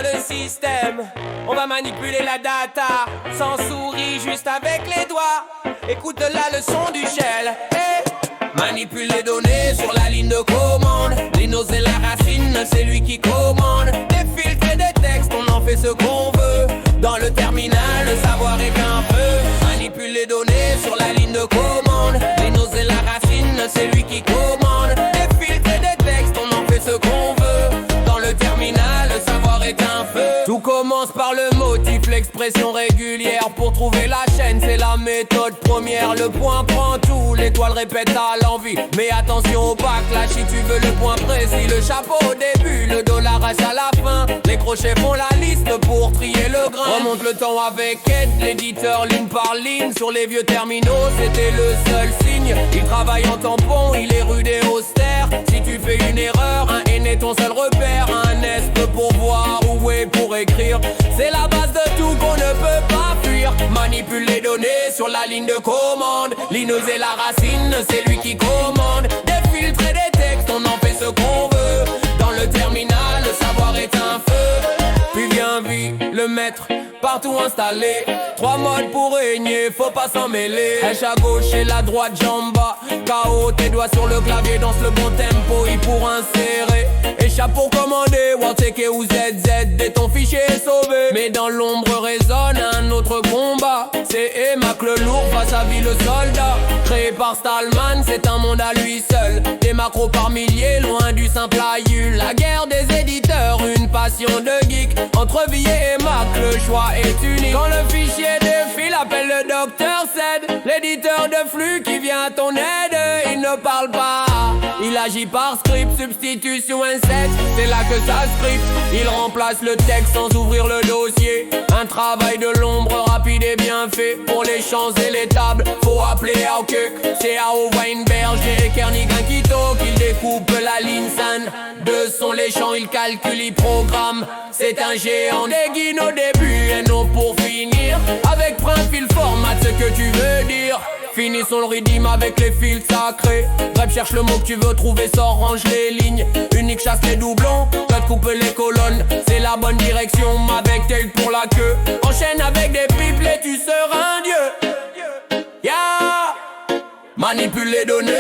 le système. On va manipuler la data, sans souris, juste avec les doigts. Écoute la leçon du shell. Hey. Manipule les données sur la ligne de commande. Lino c'est la racine, c'est lui qui commande. Des filtres et des textes, on en fait ce qu'on veut. Dans le terminal, le savoir est qu'un peu. Manipule les données sur la ligne de commande. Lino c'est la racine, c'est lui qui commande. Des filtres et des textes, on en fait ce qu'on veut. Dans le terminal, le savoir est un feu. Tout commence par le motif, l'expression régulière. Pour trouver la chaîne, c'est la méthode première. Le point prend tout, l'étoile répète à l'envie. Mais attention au backlash si tu veux le point précis. Le chapeau au début, le dollar reste à la fin. Les crochets font la liste pour trier le grain. Remonte le temps avec Ed, l'éditeur ligne par ligne. Sur les vieux terminaux, c'était le seul signe. Il travaille en tampon, il est rude et austère. Si tu fais une erreur, un N est ton seul repère. Un S pour voir ou est pour écrire. C'est la base de tout qu'on ne peut pas fuir. Manipule les données sur la ligne de commande. Linus est la racine, c'est lui qui commande. Des filtres et des textes, on en fait ce qu'on veut. Dans le terminal, le savoir est un feu. Puis vient vie, le maître, partout installé. 3 modes pour régner, faut pas s'en mêler. H à gauche et la droite, jambe bas. KO, tes doigts sur le clavier, danse le bon tempo, il pour insérer. Échappe pour commander, WTK ou ZZ, dès ton fichier est sauvé. Mais dans l'ombre résonne un autre combat. C'est Emac le lourd face à Vie le soldat. Créé par Stallman, c'est un monde à lui seul. Des macros par milliers, loin du simple aïeul. La guerre des éditeurs, une passion de geek. Entre Vie et Emac, le choix est unique. Quand le fichier défile, appelle le docteur Zed. L'éditeur de flux qui vient à ton aide. Il ne parle pas, il agit par script. Substitution inset, c'est là que ça script. Il remplace le texte sans ouvrir le dossier. Un travail de l'ombre rapide et bien fait. Pour les champs et les tables, faut appeler Hawkuk. C'est A.O. Weinberg et Kernigan qui toque. Il découpe la ligne saine. De son les champs, il calcule, il programme. C'est un géant des guines au début et non pour finir. Avec print, fil, format, ce que tu veux dire. Finissons le rythme avec les fils sacrés. Bref, cherche le mot que tu veux trouver, sort, range les lignes. Unique, chasse les doublons, code coupe les colonnes. C'est la bonne direction, avec tail pour la queue. Enchaîne avec des pipes et tu seras un dieu. Yeah. Manipule les données